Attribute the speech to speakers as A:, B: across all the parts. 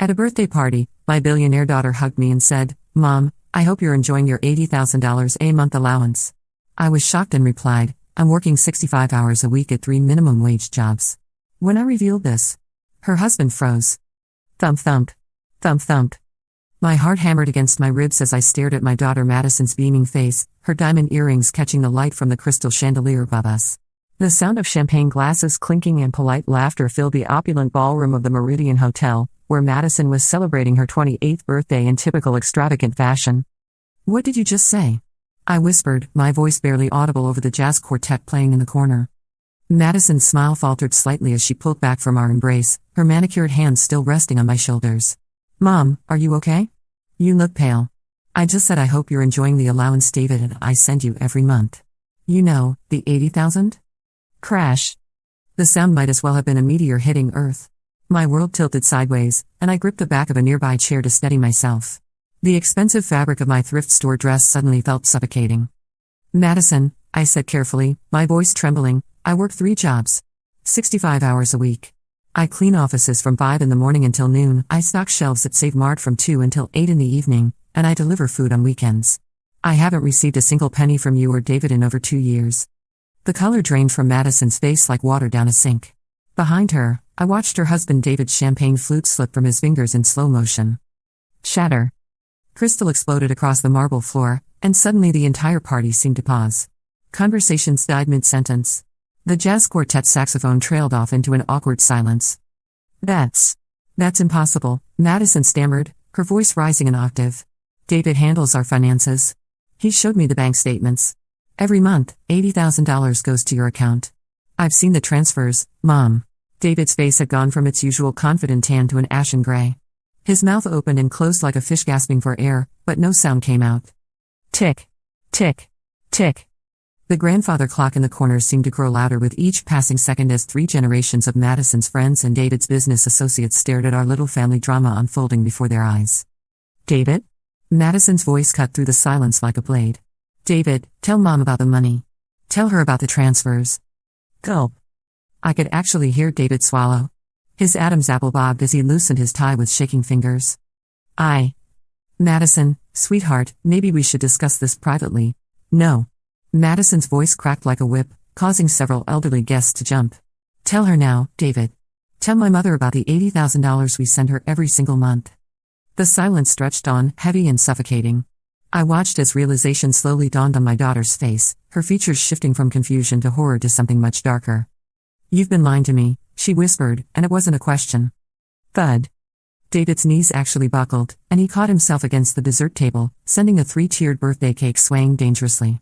A: At a birthday party, my billionaire daughter hugged me and said, "Mom, I hope you're enjoying your $80,000 a month allowance." I was shocked and replied, "I'm working 65 hours a week at 3 minimum wage jobs." When I revealed this, her husband froze. Thump thump. Thump thump. My heart hammered against my ribs as I stared at my daughter Madison's beaming face, her diamond earrings catching the light from the crystal chandelier above us. The sound of champagne glasses clinking and polite laughter filled the opulent ballroom of the Meridian Hotel, where Madison was celebrating her 28th birthday in typical extravagant fashion. "What did you just say?" I whispered, my voice barely audible over the jazz quartet playing in the corner. Madison's smile faltered slightly as she pulled back from our embrace, her manicured hands still resting on my shoulders. "Mom, are you okay? You look pale." "I just said I hope you're enjoying the allowance David and I send you every month. You know, the 80,000? Crash. The sound might as well have been a meteor hitting Earth. My world tilted sideways, and I gripped the back of a nearby chair to steady myself. The expensive fabric of my thrift store dress suddenly felt suffocating. "Madison," I said carefully, my voice trembling, "I work 3 jobs. 65 hours a week. I clean offices from 5 in the morning until noon, I stock shelves at Save Mart from 2 until 8 in the evening, and I deliver food on weekends. I haven't received a single penny from you or David in over 2 years." The color drained from Madison's face like water down a sink. Behind her, I watched her husband David's champagne flute slip from his fingers in slow motion. Shatter. Crystal exploded across the marble floor, and suddenly the entire party seemed to pause. Conversations died mid-sentence. The jazz quartet saxophone trailed off into an awkward silence. That's impossible," Madison stammered, her voice rising an octave. "David handles our finances. He showed me the bank statements. Every month, $80,000 goes to your account. I've seen the transfers, Mom." David's face had gone from its usual confident tan to an ashen gray. His mouth opened and closed like a fish gasping for air, but no sound came out. Tick, tick, tick. The grandfather clock in the corner seemed to grow louder with each passing second as 3 generations of Madison's friends and David's business associates stared at our little family drama unfolding before their eyes. "David?" Madison's voice cut through the silence like a blade. "David, tell Mom about the money. Tell her about the transfers." Gulp. I could actually hear David swallow. His Adam's apple bobbed as he loosened his tie with shaking fingers. Madison, sweetheart, maybe we should discuss this privately." "No." Madison's voice cracked like a whip, causing several elderly guests to jump. "Tell her now, David. Tell my mother about the $80,000 we send her every single month." The silence stretched on, heavy and suffocating. I watched as realization slowly dawned on my daughter's face, her features shifting from confusion to horror to something much darker. "You've been lying to me," she whispered, and it wasn't a question. Thud. David's knees actually buckled, and he caught himself against the dessert table, sending a 3-tiered birthday cake swaying dangerously.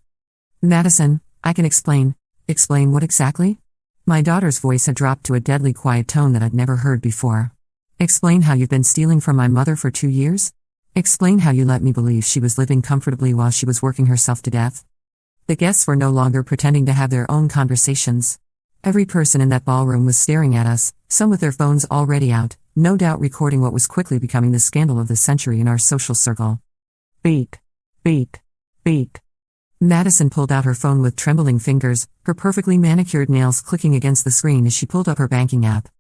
A: "Madison, I can explain." "Explain what exactly?" My daughter's voice had dropped to a deadly quiet tone that I'd never heard before. "Explain how you've been stealing from my mother for 2 years? Explain how you let me believe she was living comfortably while she was working herself to death." The guests were no longer pretending to have their own conversations. Every person in that ballroom was staring at us, some with their phones already out, no doubt recording what was quickly becoming the scandal of the century in our social circle. Beep. Beep. Beep. Madison pulled out her phone with trembling fingers, her perfectly manicured nails clicking against the screen as she pulled up her banking app.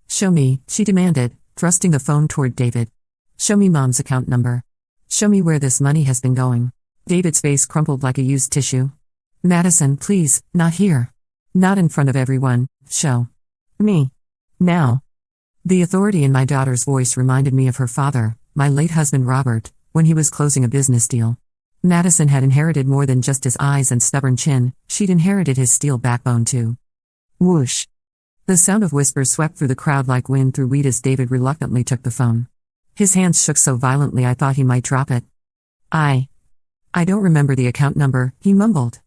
A: "Show me," she demanded, thrusting the phone toward David. "Show me Mom's account number. Show me where this money has been going." David's face crumpled like a used tissue. "Madison, please, not here. Not in front of everyone. Show me. Now." The authority in my daughter's voice reminded me of her father, my late husband Robert, when he was closing a business deal. Madison had inherited more than just his eyes and stubborn chin, she'd inherited his steel backbone too. Whoosh. The sound of whispers swept through the crowd like wind through wheat as David reluctantly took the phone. His hands shook so violently I thought he might drop it. I don't remember the account number," he mumbled.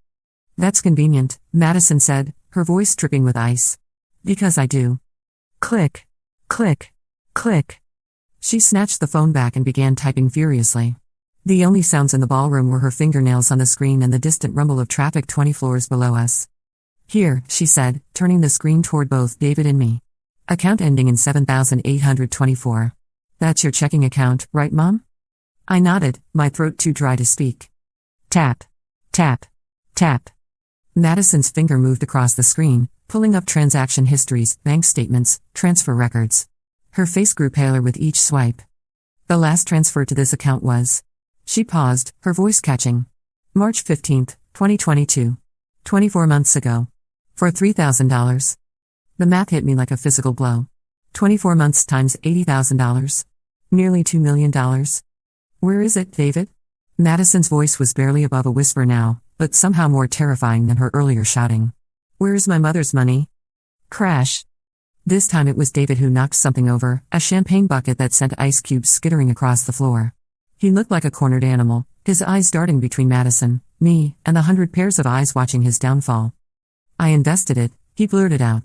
A: "That's convenient," Madison said, her voice dripping with ice. "Because I do." Click. Click. Click. She snatched the phone back and began typing furiously. The only sounds in the ballroom were her fingernails on the screen and the distant rumble of traffic 20 floors below us. "Here," she said, turning the screen toward both David and me. "Account ending in 7824. That's your checking account, right, Mom?" I nodded, my throat too dry to speak. Tap. Tap. Tap. Madison's finger moved across the screen, pulling up transaction histories, bank statements, transfer records. Her face grew paler with each swipe. The last transfer to this account was. She paused, her voice catching. March 15th, 2022. 24 months ago. For $3,000. The math hit me like a physical blow. 24 months times $80,000. Nearly $2 million. Where is it, David? Madison's voice was barely above a whisper now, but somehow more terrifying than her earlier shouting. Where is my mother's money? Crash. This time it was David who knocked something over, a champagne bucket that sent ice cubes skittering across the floor. He looked like a cornered animal, his eyes darting between Madison, me, and the 100 pairs of eyes watching his downfall. I invested it, he blurted out.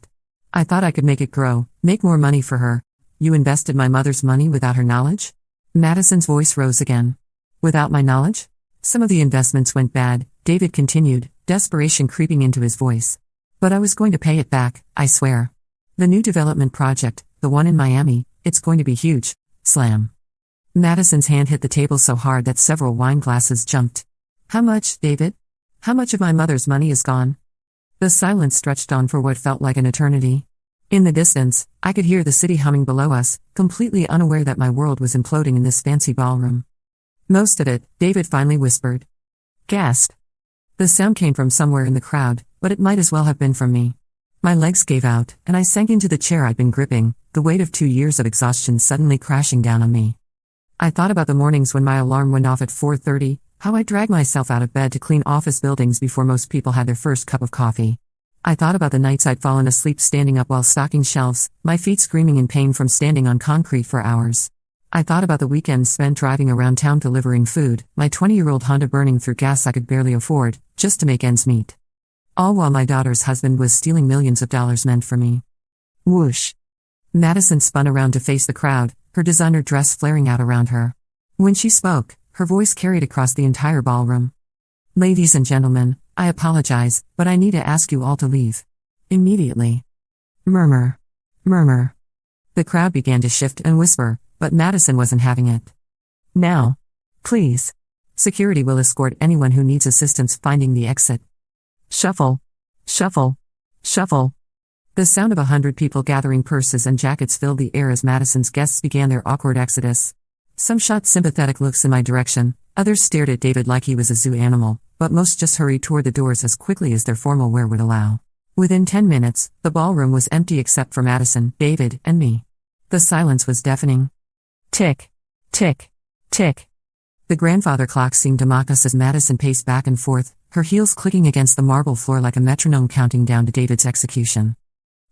A: I thought I could make it grow, make more money for her. You invested my mother's money without her knowledge? Madison's voice rose again. Without my knowledge? Some of the investments went bad, David continued, desperation creeping into his voice. But I was going to pay it back, I swear. The new development project, the one in Miami, it's going to be huge. Slam. Madison's hand hit the table so hard that several wine glasses jumped. How much, David? How much of my mother's money is gone? The silence stretched on for what felt like an eternity. In the distance, I could hear the city humming below us, completely unaware that my world was imploding in this fancy ballroom. Most of it, David finally whispered. Gasp. The sound came from somewhere in the crowd, but it might as well have been from me. My legs gave out, and I sank into the chair I'd been gripping, the weight of 2 years of exhaustion suddenly crashing down on me. I thought about the mornings when my alarm went off at 4:30, how I dragged myself out of bed to clean office buildings before most people had their first cup of coffee. I thought about the nights I'd fallen asleep standing up while stocking shelves, my feet screaming in pain from standing on concrete for hours. I thought about the weekends spent driving around town delivering food, my 20-year-old Honda burning through gas I could barely afford, just to make ends meet. All while my daughter's husband was stealing millions of dollars meant for me. Whoosh. Madison spun around to face the crowd, her designer dress flaring out around her. When she spoke, her voice carried across the entire ballroom. Ladies and gentlemen, I apologize, but I need to ask you all to leave. Immediately. Murmur. Murmur. The crowd began to shift and whisper, but Madison wasn't having it. Now. Please. Security will escort anyone who needs assistance finding the exit. Shuffle. Shuffle. Shuffle. The sound of 100 people gathering purses and jackets filled the air as Madison's guests began their awkward exodus. Some shot sympathetic looks in my direction, others stared at David like he was a zoo animal, but most just hurried toward the doors as quickly as their formal wear would allow. Within 10 minutes, the ballroom was empty except for Madison, David, and me. The silence was deafening. Tick. Tick. Tick. The grandfather clock seemed to mock us as Madison paced back and forth, her heels clicking against the marble floor like a metronome counting down to David's execution.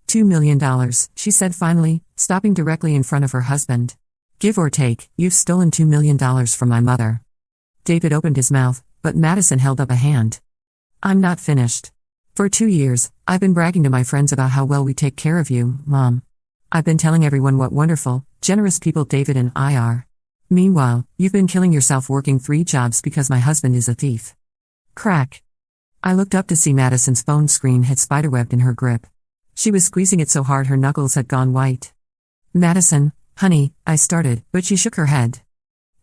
A: $2 million, she said finally, stopping directly in front of her husband. Give or take, you've stolen $2 million from my mother. David opened his mouth, but Madison held up a hand. I'm not finished. For 2 years, I've been bragging to my friends about how well we take care of you, Mom. I've been telling everyone what wonderful, generous people David and I are. Meanwhile, you've been killing yourself working 3 jobs because my husband is a thief. Crack. I looked up to see Madison's phone screen had spiderwebbed in her grip. She was squeezing it so hard her knuckles had gone white. Madison, honey, I started, but she shook her head.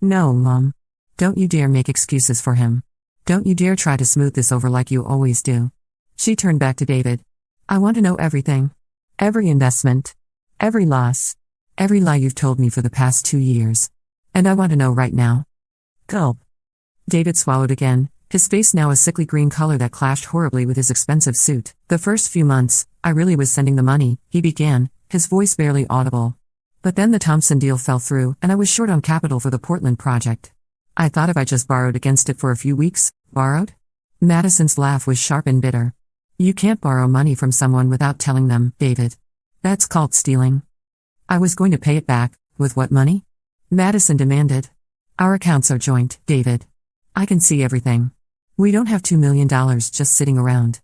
A: No, Mom. Don't you dare make excuses for him. Don't you dare try to smooth this over like you always do. She turned back to David. I want to know everything. Every investment. Every loss. Every lie you've told me for the past 2 years. And I want to know right now. Gulp. David swallowed again, his face now a sickly green color that clashed horribly with his expensive suit. The first few months, I really was sending the money, he began, his voice barely audible. But then the Thompson deal fell through and I was short on capital for the Portland project. I thought if I just borrowed against it for a few weeks, borrowed? Madison's laugh was sharp and bitter. You can't borrow money from someone without telling them, David. That's called stealing. I was going to pay it back, with what money? Madison demanded. Our accounts are joint, David. I can see everything. We don't have $2 million just sitting around.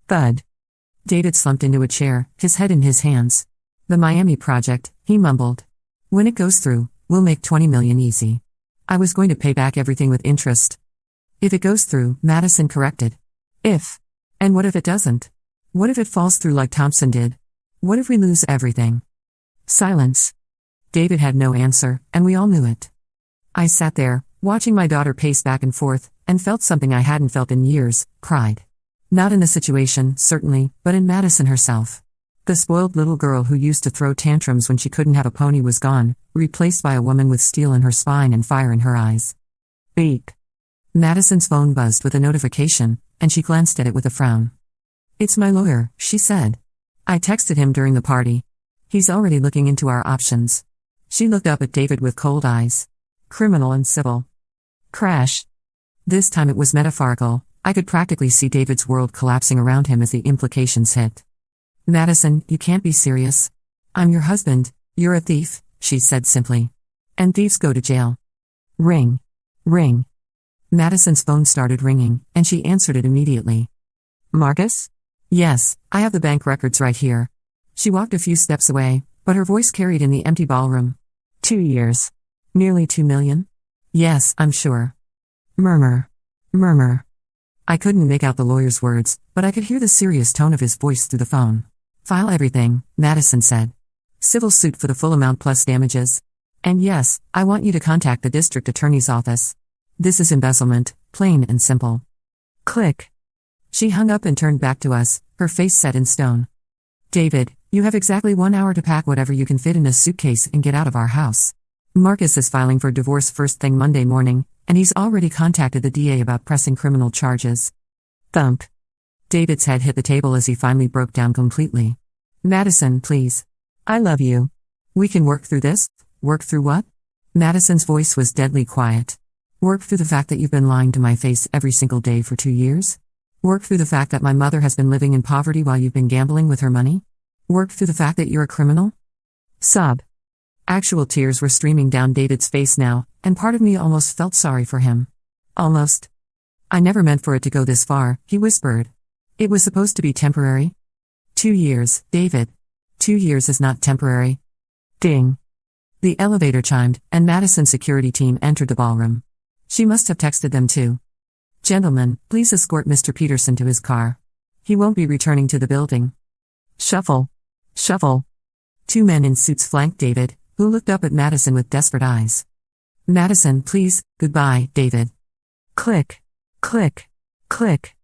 A: Thud. David slumped into a chair, his head in his hands. The Miami project, he mumbled. When it goes through, we'll make $20 million easy. I was going to pay back everything with interest. If it goes through, Madison corrected. If. And what if it doesn't? What if it falls through like Thompson did? What if we lose everything? Silence. David had no answer, and we all knew it. I sat there, watching my daughter pace back and forth, and felt something I hadn't felt in years, pride. Not in the situation, certainly, but in Madison herself. The spoiled little girl who used to throw tantrums when she couldn't have a pony was gone, replaced by a woman with steel in her spine and fire in her eyes. Beep. Madison's phone buzzed with a notification, and she glanced at it with a frown. "It's my lawyer," she said. "I texted him during the party. He's already looking into our options." She looked up at David with cold eyes. Criminal and civil. Crash. This time it was metaphorical. I could practically see David's world collapsing around him as the implications hit. "Madison, you can't be serious. I'm your husband, you're a thief," she said simply. "And thieves go to jail." Ring. Ring. Madison's phone started ringing, and she answered it immediately. "Marcus?" "Yes, I have the bank records right here." She walked a few steps away, but her voice carried in the empty ballroom. 2 years. Nearly 2 million? "Yes, I'm sure." Murmur. Murmur. I couldn't make out the lawyer's words, but I could hear the serious tone of his voice through the phone. "File everything," Madison said. "Civil suit for the full amount plus damages. And yes, I want you to contact the district attorney's office. This is embezzlement, plain and simple." Click. She hung up and turned back to us, her face set in stone. "David, you have exactly 1 hour to pack whatever you can fit in a suitcase and get out of our house. Marcus is filing for divorce first thing Monday morning, and he's already contacted the DA about pressing criminal charges." Thump. David's head hit the table as he finally broke down completely. "Madison, please. I love you. We can work through this." "Work through what?" Madison's voice was deadly quiet. "Work through the fact that you've been lying to my face every single day for 2 years? Work through the fact that my mother has been living in poverty while you've been gambling with her money? Work through the fact that you're a criminal?" Sob. Actual tears were streaming down David's face now, and part of me almost felt sorry for him. Almost. "I never meant for it to go this far," he whispered. "It was supposed to be temporary." 2 years, David. 2 years is not temporary. Ding. The elevator chimed, and Madison's security team entered the ballroom. She must have texted them too. "Gentlemen, please escort Mr. Peterson to his car. He won't be returning to the building." Shuffle. Shuffle. 2 men in suits flanked David, who looked up at Madison with desperate eyes. "Madison, please, goodbye, David." Click. Click. Click.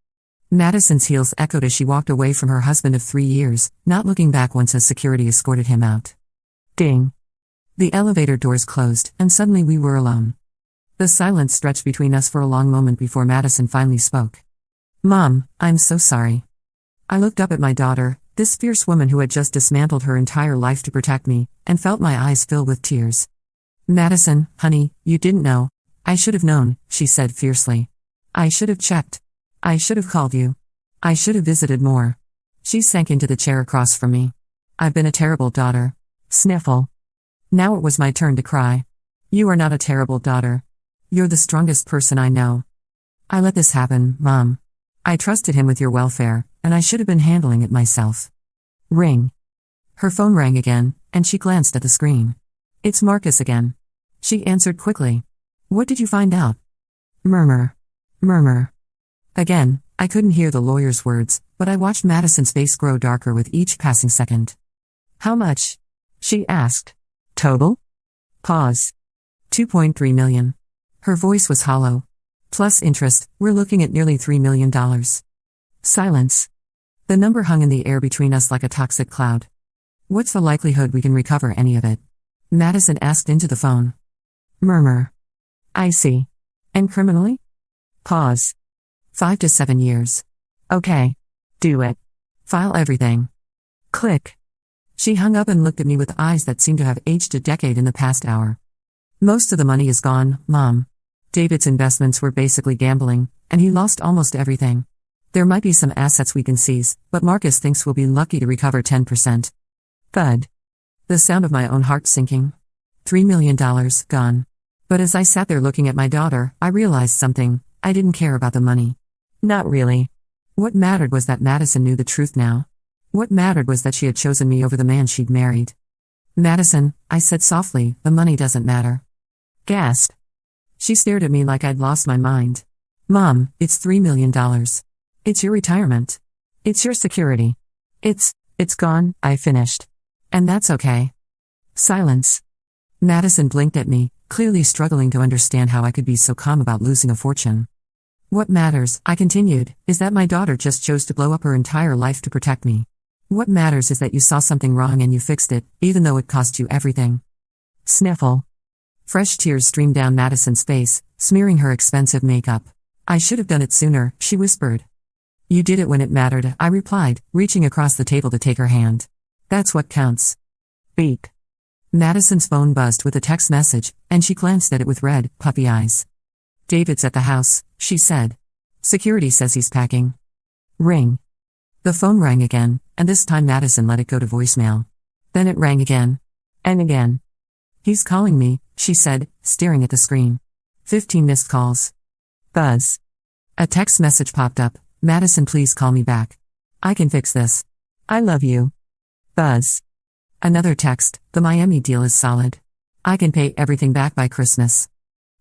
A: Madison's heels echoed as she walked away from her husband of 3 years, not looking back once as security escorted him out. Ding. The elevator doors closed, and suddenly we were alone. The silence stretched between us for a long moment before Madison finally spoke. "Mom, I'm so sorry." I looked up at my daughter, this fierce woman who had just dismantled her entire life to protect me, and felt my eyes fill with tears. "Madison, honey, you didn't know. I should have known," she said fiercely. "I should have checked. I should have called you. I should have visited more." She sank into the chair across from me. "I've been a terrible daughter." Sniffle. Now it was my turn to cry. "You are not a terrible daughter. You're the strongest person I know. I let this happen, Mom. I trusted him with your welfare, and I should have been handling it myself." Ring. Her phone rang again, and she glanced at the screen. "It's Marcus again." She answered quickly. "What did you find out?" Murmur. Murmur. Again, I couldn't hear the lawyer's words, but I watched Madison's face grow darker with each passing second. "How much?" she asked. "Total?" Pause. 2.3 million. Her voice was hollow. "Plus interest, we're looking at nearly $3 million. Silence. The number hung in the air between us like a toxic cloud. "What's the likelihood we can recover any of it?" Madison asked into the phone. Murmur. "I see. And criminally?" Pause. 5 to 7 years. "Okay. Do it. File everything." Click. She hung up and looked at me with eyes that seemed to have aged a decade in the past hour. "Most of the money is gone, Mom. David's investments were basically gambling, and he lost almost everything. There might be some assets we can seize, but Marcus thinks we'll be lucky to recover 10%. Thud. The sound of my own heart sinking. $3 million gone. But as I sat there looking at my daughter, I realized something. I didn't care about the money. Not really. What mattered was that Madison knew the truth now. What mattered was that she had chosen me over the man she'd married. "Madison," I said softly, "the money doesn't matter." Gasp. She stared at me like I'd lost my mind. "Mom, it's $3 million. It's your retirement. It's your security. It's gone," I finished. "And that's okay." Silence. Madison blinked at me, clearly struggling to understand how I could be so calm about losing a fortune. "What matters," I continued, "is that my daughter just chose to blow up her entire life to protect me. What matters is that you saw something wrong and you fixed it, even though it cost you everything. Sniffle. Fresh tears streamed down Madison's face, smearing her expensive makeup. I should have done it sooner, she whispered. You did it when it mattered, I replied, reaching across the table to take her hand. That's what counts. Beep. Madison's phone buzzed with a text message, and she glanced at it with red, puppy eyes. David's at the house, she said. Security says he's packing. Ring. The phone rang again, and this time Madison let it go to voicemail. Then it rang again. And again. He's calling me, she said, staring at the screen. 15 missed calls. Buzz. A text message popped up. Madison, please call me back. I can fix this. I love you. Buzz. Another text, the Miami deal is solid. I can pay everything back by Christmas.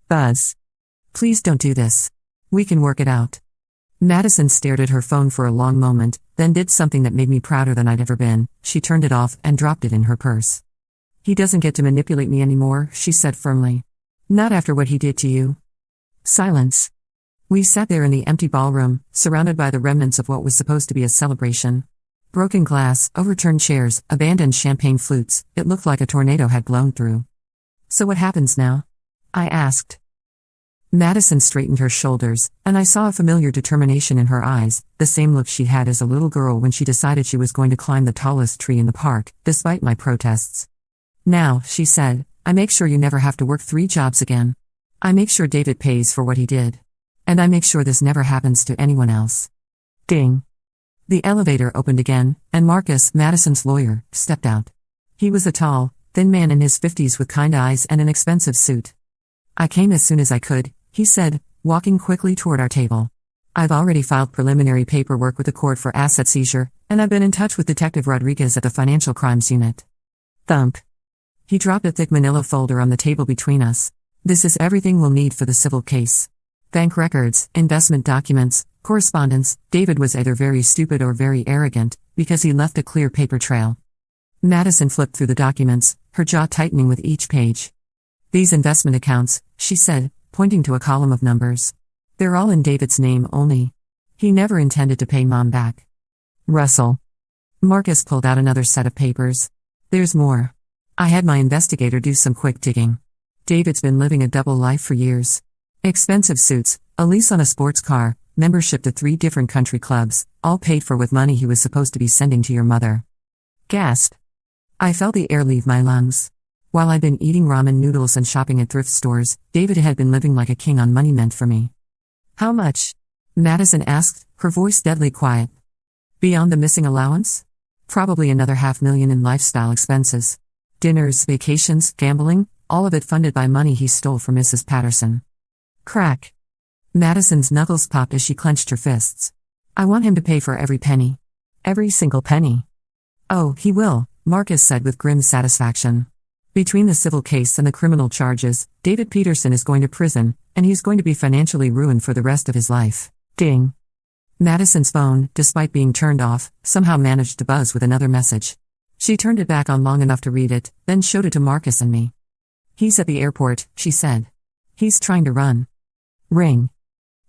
A: Buzz. Please don't do this. We can work it out. Madison stared at her phone for a long moment, then did something that made me prouder than I'd ever been. She turned it off and dropped it in her purse. He doesn't get to manipulate me anymore, she said firmly. Not after what he did to you. Silence. We sat there in the empty ballroom, surrounded by the remnants of what was supposed to be a celebration. Broken glass, overturned chairs, abandoned champagne flutes, it looked like a tornado had blown through. So what happens now? I asked. Madison straightened her shoulders, and I saw a familiar determination in her eyes, the same look she'd had as a little girl when she decided she was going to climb the tallest tree in the park, despite my protests. Now, she said, I make sure you never have to work 3 jobs again. I make sure David pays for what he did. And I make sure this never happens to anyone else. Ding. The elevator opened again, and Marcus, Madison's lawyer, stepped out. He was a tall, thin man in his 50s with kind eyes and an expensive suit. I came as soon as I could, he said, walking quickly toward our table. I've already filed preliminary paperwork with the court for asset seizure, and I've been in touch with Detective Rodriguez at the Financial Crimes Unit. Thump. He dropped a thick manila folder on the table between us. This is everything we'll need for the civil case. Bank records, investment documents, correspondence. David was either very stupid or very arrogant, because he left a clear paper trail. Madison flipped through the documents, her jaw tightening with each page. These investment accounts, she said, pointing to a column of numbers. They're all in David's name only. He never intended to pay Mom back. Russell. Marcus pulled out another set of papers. There's more. I had my investigator do some quick digging. David's been living a double life for years. Expensive suits, a lease on a sports car, membership to 3 different country clubs, all paid for with money he was supposed to be sending to your mother. Gasp. I felt the air leave my lungs. While I'd been eating ramen noodles and shopping at thrift stores, David had been living like a king on money meant for me. How much? Madison asked, her voice deadly quiet. Beyond the missing allowance? Probably another $500,000 in lifestyle expenses. Dinners, vacations, gambling, all of it funded by money he stole from Mrs. Patterson. Crack. Madison's knuckles popped as she clenched her fists. I want him to pay for every penny. Every single penny. Oh, he will, Marcus said with grim satisfaction. Between the civil case and the criminal charges, David Peterson is going to prison, and he's going to be financially ruined for the rest of his life. Ding. Madison's phone, despite being turned off, somehow managed to buzz with another message. She turned it back on long enough to read it, then showed it to Marcus and me. He's at the airport, she said. He's trying to run. Ring.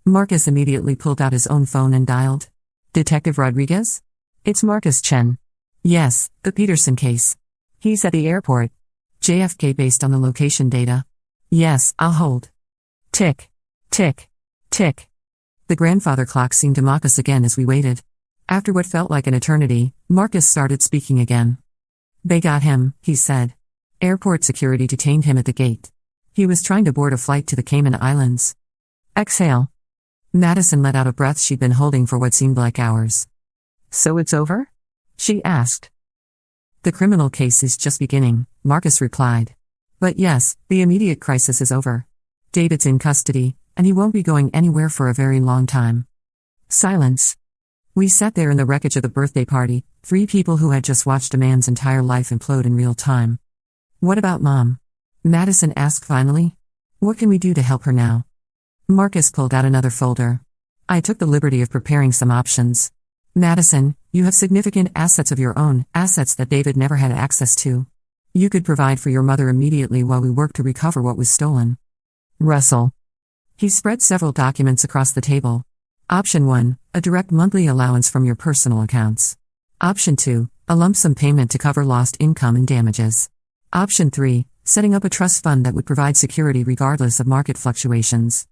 A: Marcus immediately pulled out his own phone and dialed. Detective Rodriguez? It's Marcus Chen. Yes, the Peterson case. He's at the airport. JFK based on the location data. Yes, I'll hold. Tick. Tick. Tick. The grandfather clock seemed to mock us again as we waited. After what felt like an eternity, Marcus started speaking again. They got him, he said. Airport security detained him at the gate. He was trying to board a flight to the Cayman Islands. Exhale. Madison let out a breath she'd been holding for what seemed like hours. So it's over? She asked. The criminal case is just beginning, Marcus replied. But yes, the immediate crisis is over. David's in custody, and he won't be going anywhere for a very long time. Silence. We sat there in the wreckage of the birthday party, 3 people who had just watched a man's entire life implode in real time. What about Mom? Madison asked finally. What can we do to help her now? Marcus pulled out another folder. I took the liberty of preparing some options. Madison, you have significant assets of your own, assets that David never had access to. You could provide for your mother immediately while we work to recover what was stolen. Russell. He spread several documents across the table. Option 1, a direct monthly allowance from your personal accounts. Option 2, a lump sum payment to cover lost income and damages. Option 3, setting up a trust fund that would provide security regardless of market fluctuations.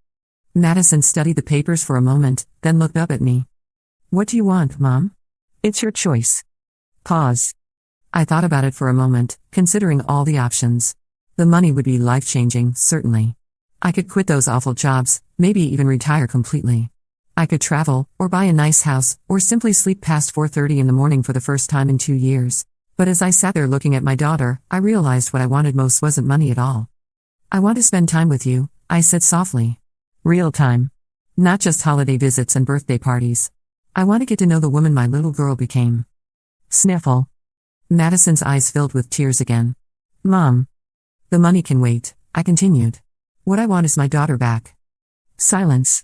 A: Madison studied the papers for a moment, then looked up at me. What do you want, Mom? It's your choice. Pause. I thought about it for a moment, considering all the options. The money would be life-changing, certainly. I could quit those awful jobs, maybe even retire completely. I could travel, or buy a nice house, or simply sleep past 4:30 in the morning for the first time in 2 years. But as I sat there looking at my daughter, I realized what I wanted most wasn't money at all. I want to spend time with you, I said softly. Real time. Not just holiday visits and birthday parties. I want to get to know the woman my little girl became. Sniffle. Madison's eyes filled with tears again. Mom. The money can wait, I continued. What I want is my daughter back. Silence.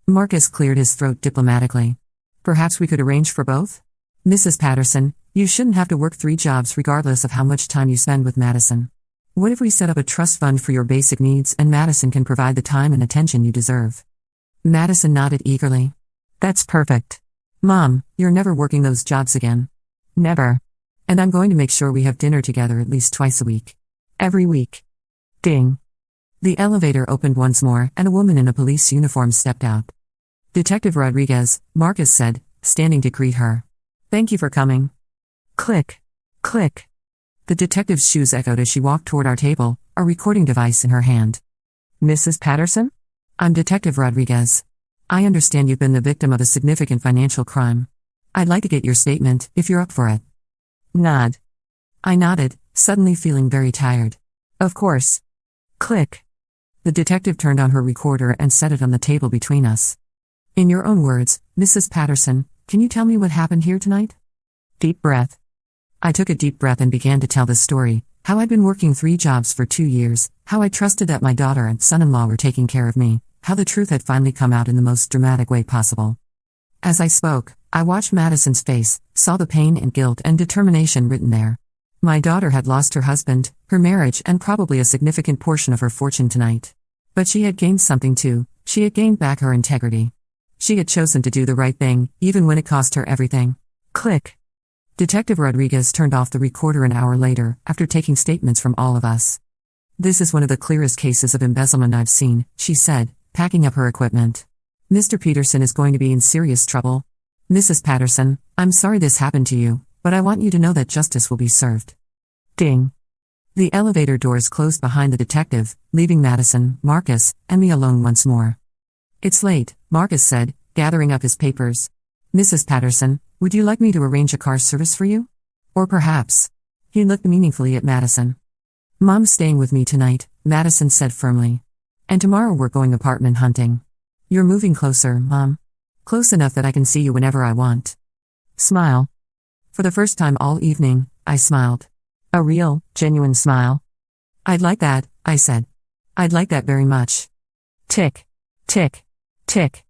A: Marcus cleared his throat diplomatically. Perhaps we could arrange for both? Mrs. Patterson, you shouldn't have to work 3 jobs regardless of how much time you spend with Madison. What if we set up a trust fund for your basic needs and Madison can provide the time and attention you deserve? Madison nodded eagerly. That's perfect. Mom, you're never working those jobs again. Never. And I'm going to make sure we have dinner together at least twice a week. Every week. Ding. The elevator opened once more and a woman in a police uniform stepped out. Detective Rodriguez, Marcus said, standing to greet her. Thank you for coming. Click. Click. The detective's shoes echoed as she walked toward our table, a recording device in her hand. Mrs. Patterson? I'm Detective Rodriguez. I understand you've been the victim of a significant financial crime. I'd like to get your statement, if you're up for it. Nod. I nodded, suddenly feeling very tired. Of course. Click. The detective turned on her recorder and set it on the table between us. In your own words, Mrs. Patterson, can you tell me what happened here tonight? Deep breath. I took a deep breath and began to tell the story, how I'd been working 3 jobs for 2 years, how I trusted that my daughter and son-in-law were taking care of me, how the truth had finally come out in the most dramatic way possible. As I spoke, I watched Madison's face, saw the pain and guilt and determination written there. My daughter had lost her husband, her marriage and probably a significant portion of her fortune tonight. But she had gained something too, she had gained back her integrity. She had chosen to do the right thing, even when it cost her everything. Click. Detective Rodriguez turned off the recorder an hour later, after taking statements from all of us. This is one of the clearest cases of embezzlement I've seen, she said, packing up her equipment. Mr. Peterson is going to be in serious trouble. Mrs. Patterson, I'm sorry this happened to you, but I want you to know that justice will be served. Ding. The elevator doors closed behind the detective, leaving Madison, Marcus, and me alone once more. It's late, Marcus said, gathering up his papers. Mrs. Patterson, would you like me to arrange a car service for you? Or perhaps. He looked meaningfully at Madison. Mom's staying with me tonight, Madison said firmly. And tomorrow we're going apartment hunting. You're moving closer, Mom. Close enough that I can see you whenever I want. Smile. For the first time all evening, I smiled. A real, genuine smile. I'd like that, I said. I'd like that very much. Tick. Tick. Tick.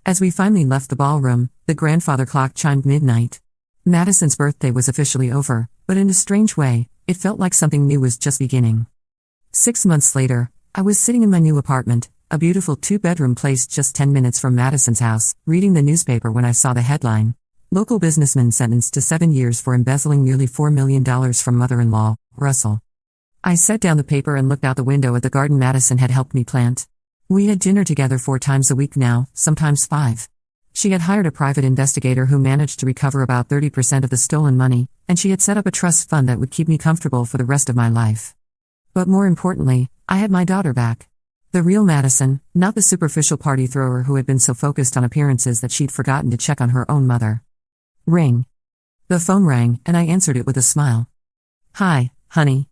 A: As we finally left the ballroom, the grandfather clock chimed midnight. Madison's birthday was officially over, but in a strange way, it felt like something new was just beginning. 6 months later, I was sitting in my new apartment, a beautiful 2-bedroom place just 10 minutes from Madison's house, reading the newspaper when I saw the headline. Local businessman sentenced to 7 years for embezzling nearly $4 million from mother-in-law, Russell. I set down the paper and looked out the window at the garden Madison had helped me plant. We had dinner together 4 times a week now, sometimes 5. She had hired a private investigator who managed to recover about 30% of the stolen money, and she had set up a trust fund that would keep me comfortable for the rest of my life. But more importantly, I had my daughter back. The real Madison, not the superficial party thrower who had been so focused on appearances that she'd forgotten to check on her own mother. Ring. The phone rang, and I answered it with a smile. Hi, honey.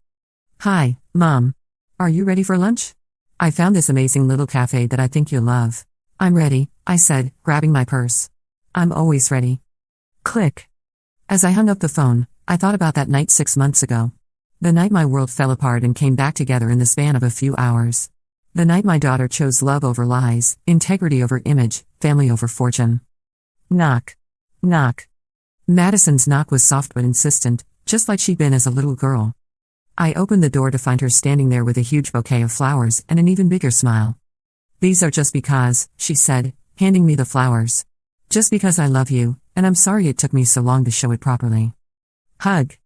A: Hi, Mom. Are you ready for lunch? I found this amazing little cafe that I think you'll love. I'm ready, I said, grabbing my purse. I'm always ready. Click. As I hung up the phone, I thought about that night 6 months ago. The night my world fell apart and came back together in the span of a few hours. The night my daughter chose love over lies, integrity over image, family over fortune. Knock. Knock. Madison's knock was soft but insistent, just like she'd been as a little girl. I opened the door to find her standing there with a huge bouquet of flowers and an even bigger smile. These are just because, she said, handing me the flowers. Just because I love you, and I'm sorry it took me so long to show it properly. Hug.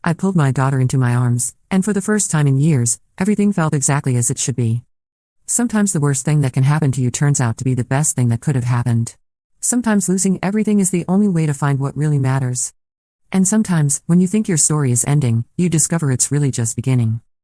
A: I pulled my daughter into my arms, and for the first time in years, everything felt exactly as it should be. Sometimes the worst thing that can happen to you turns out to be the best thing that could have happened. Sometimes losing everything is the only way to find what really matters. And sometimes, when you think your story is ending, you discover it's really just beginning.